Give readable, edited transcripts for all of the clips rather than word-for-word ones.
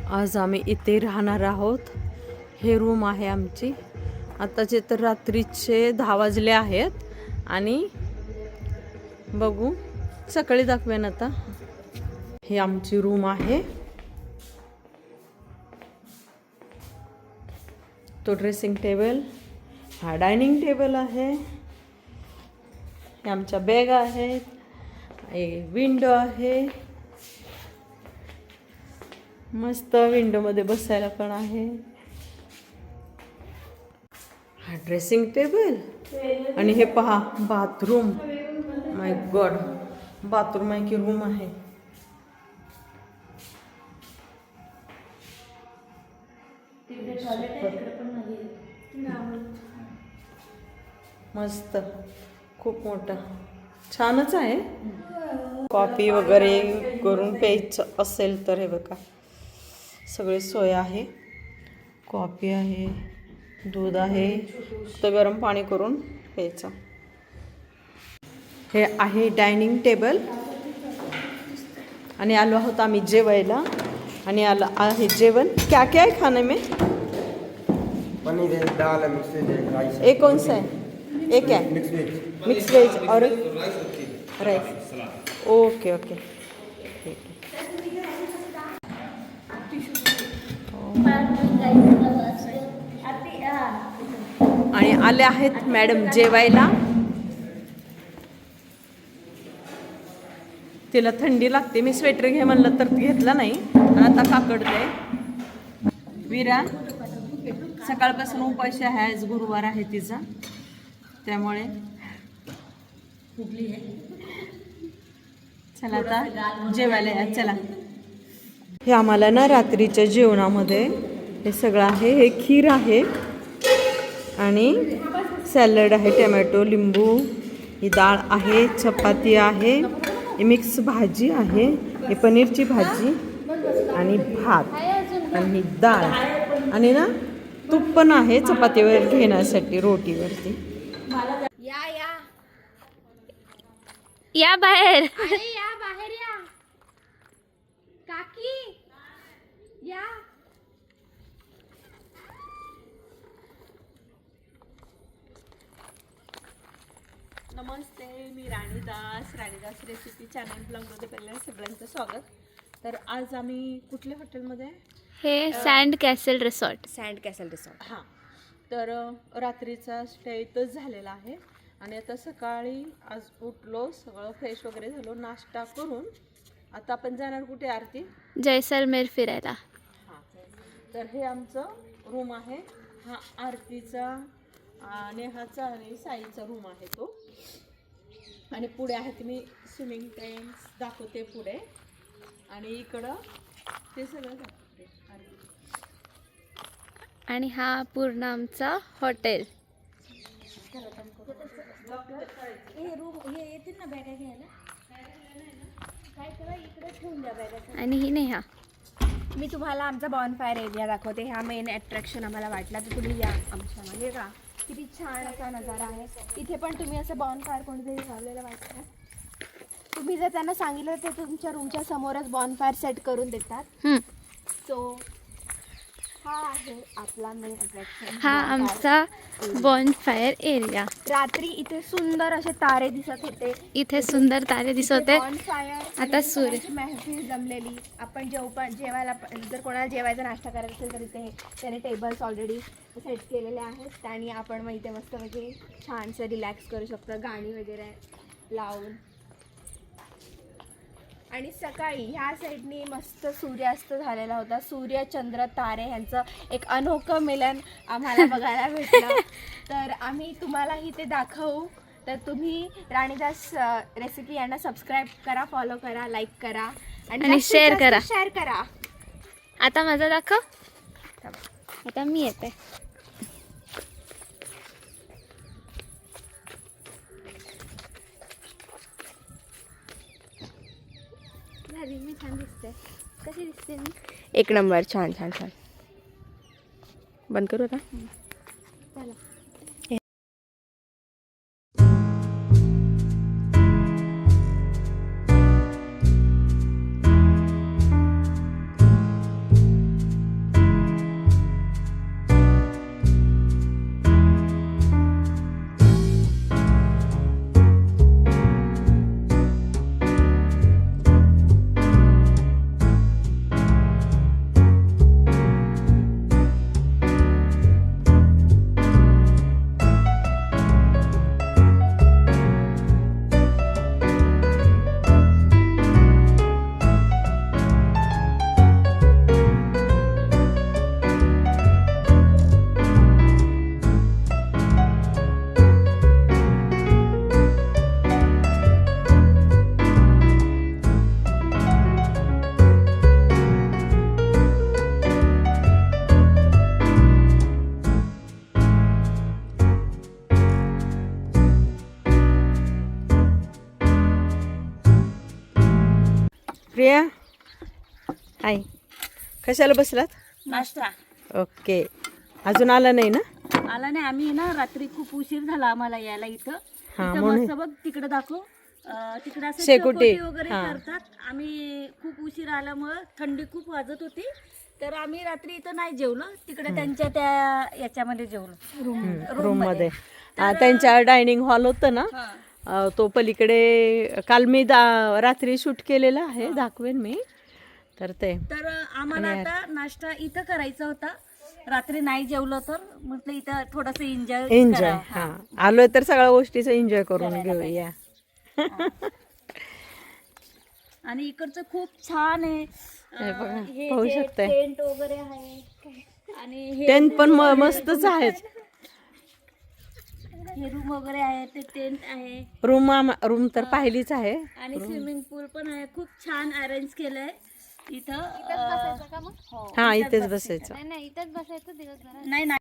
आज आम्ही इथे राहणार आहोत। हे रूम आहे आमची। आताचे तर रात्रीचे 10 वाजले आहेत आणि बघू सकाळी दाखवेन आता। हे आमची रूम आहे। तो ड्रेसिंग टेबल, हा डायनिंग टेबल आहे। हे आमच्या बॅग आहेत, एक विंडो आहे, मस्त विंडो मध्ये बसायला पण आहे। हा ड्रेसिंग टेबल आणि हे पहा बाथरूम। माय गॉड, बाथरूम आहे की रूम आहे। मस्त, खूप मोठा, छानच आहे। कॉफी वगैरे करून प्यायचं असेल तर हे बघा सगळे सोय आहे। कॉफी आहे, दूध आहे, फक्त गरम पाणी करून प्यायचं। हे आहे डायनिंग टेबल आणि आलो आहोत आम्ही जेवायला। आणि आलं आहे जेवण। क्या क्या है खाने में? पनीर है, दाल है, मिक्स वेज है, राइस है। एक कौन सा है? एक है मिक्स वेज। मिक्स वेज और राइस। ओके ओके, ठीक है। आणि आले आहेत मॅडम जेवायला। तिला थंडी लागते, मी स्वेटर घे म्हणलं तर घेतला नाही आणि आता काकडते। वीरा सकाळपासून उपाशी आहे, आज गुरुवार आहे तिचा, त्यामुळे चला आता जेवायला या, चला। हे आम्हाला ना रात्रीच्या जेवणामध्ये हे सगळं आहे। हे खीर आहे आणि सॅलड आहे, टोमॅटो लिंबू, ही डाळ आहे, चपाती आहे, ही मिक्स भाजी आहे, ही पनीरची भाजी आणि भात आणि ही डाळ आणि ना तूप पण आहे चपातीवर घेण्यासाठी, रोटीवरती। या बाहेर, या बाहेर, या काकी, या। नमस्ते, मी राणीदास रेसिपी चॅनल ब्लॉगमध्ये पहिल्यांदा सगळ्यांचं स्वागत। तर आज आम्ही कुठल्या हॉटेलमध्ये? हे सँड कॅसल रिसॉर्ट। हां, तर रात्रीचा स्टे इथंच झालेला आहे आणि आता सकाळी आज उठलो, सगळं फ्रेश वगैरे झालो, नाश्ता करून आता आपण जाणार कुठे आरती? जैसलमेर फिरायला। हां, तर हे आमचं रूम आहे। हा आरतीचा, नेहाचा आणि साईचा रूम आहे तो। आणि पुढे आहे मी स्विमिंग टँक्स दाखवते पुढे, आणि इकडं ते सगळं दाखवते आरती। आणि हा पूर्ण आमचा हॉटेल। आणि ही नेहा। मी तुम्हाला आमचा बॉनफायर एरिया दाखवते। हा मेन अट्रॅक्शन आम्हाला वाटला, तर तुम्ही या आमच्या मागे का। किती छान असा नजारा आहे। इथे पण तुम्ही असं बॉनफायर कोणीतरी लावलेलं वाटतं। तुम्ही जर त्यांना सांगितलं तर तुमच्या रूमच्या समोरच बॉनफायर सेट करून देतात। सो हा आहे आपला मेन अट्रॅक्शन, हा आमचा बॉनफायर एरिया। रात्री इथे सुंदर असे तारे दिसत होते, इथे सुंदर तारे दिसत होते। बॉनफायर आता सूर्य, महफिल जमलेली। आपण जेवायला, जर कोणाला जेवायचा नाश्ता करायचा असेल तर इथे त्याने टेबल्स ऑलरेडी सेट केलेले आहेत आणि आपण मग इथे मस्त म्हणजे छानसं रिलॅक्स करू शकतो, गाणी वगैरे लावून। आणि सकाळी ह्या साईडनी मस्त सूर्यास्त झालेला होता। सूर्य, चंद्र, तारे ह्यांचं एक अनोखं मिलन आम्हाला बघायला भेटलं। तर आम्ही तुम्हालाही ते दाखवू, तर तुम्ही राणीदास रेसिपी यांना सबस्क्राईब करा, फॉलो करा, लाईक करा आणि शेअर करा। शेअर करा। आता माझा दाखव, आता मी येते। मी छान दिसते, कशी दिसते मी? एक नंबर, छान छान छान। बंद करू आता, चला। प्रिया हाय, कशाला बसलात? नाश्ता ओके, अजून आला नाही ना? आला नाही. आम्ही ना रात्री खूप उशीर झाला आम्हाला यायला इथं. हा, इथं म्हणून मस्त बघ तिकडे दाखव. तिकडे असं शेकोटी. चकोटी वगैरे हा. करतात. आम्ही खूप उशीर आल्यामुळं थंडी खूप वाजत होती, तर आम्ही रात्री इथं नाही जेवलो. तिकडे त्यांच्या त्या याच्यामध्ये जेवलो, रूम मध्ये. त्यांच्या डायनिंग हॉल होतं ना, तो पलीकडे. काल मी रात्री शूट केलेला आहे, दाखवेन मी. तर ते तर आम्हाला आता नाश्ता इथं करायचा होता. रात्री नाही जेवलो तर म्हटलं इथं थोडंसं एन्जॉय. हा, आलोय तर सगळ्या गोष्टीचं एन्जॉय करून घेऊया. आणि इकडचं खूप छान आहे. हे बघा, हे पाहू जे शकताय. टेंट वगैरे आहे आणि हे टेंट पण मस्तच आहे. हे रूम वगैरे आहे, ते टेंट आहे रूम तर पाहिलीच आहे. आणि स्विमिंग पूल पण आहे. खूप छान अरेंज केलंय इथं. हो. हा, इथेच बसायचं. नाही इथंच बसायचं दिवसभर. नाही नाही.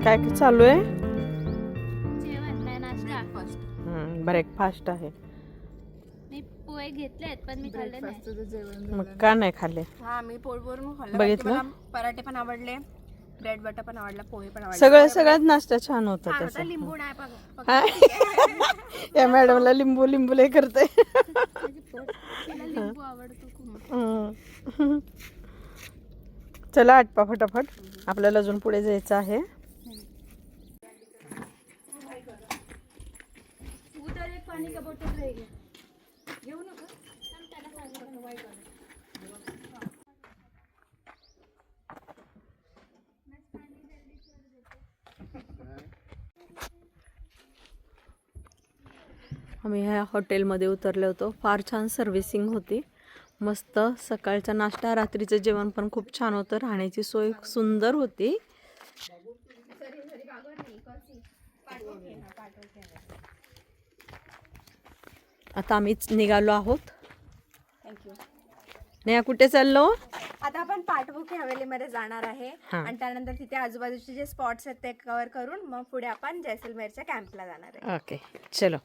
काय चालू आहे? जेवण नाही नाश्ता. ब्रेकफास्ट आहे. मी पोहे घेतलेत पण मी खाल्ले नाही. मग का नाही खाल्ले? हा, मी पोट भरून खाल्लं. बघितलं? मला पराठे पण आवडले, ब्रेड बटर पण आवडला, पोहे पण आवडले. सगळ्यात नाश्ता छान होता छान तसा. होता. लिंबू नाही बघ. हा. या मॅडमला लिंबू लय करते. लिंबू आवडतो खूप. चला आटपा फटाफट, आपल्याला अजून पुढे जायचं आहे. उधर एक पाणी का बॉटल रहेगा, घेऊ नका. आम्ही ह्या हॉटेलमध्ये उतरलो होतो. फार छान सर्व्हिसिंग होती. मस्त सकाळचा नाश्ता, रात्रीचं जेवण पण खूप छान होतं. राहण्याची सोय सुंदर होती. आता आम्हीच निघालो आहोत. नेहा कुठे चाललो? आता आपण पाटबुकी हवेलीमध्ये जाणार आहे हा. आणि त्यानंतर तिथे आजूबाजूचे जे स्पॉट्स आहेत ते कव्हर करून मग पुढे आपण जैसलमेरच्या कॅम्पला जाणार आहे. ओके चलो.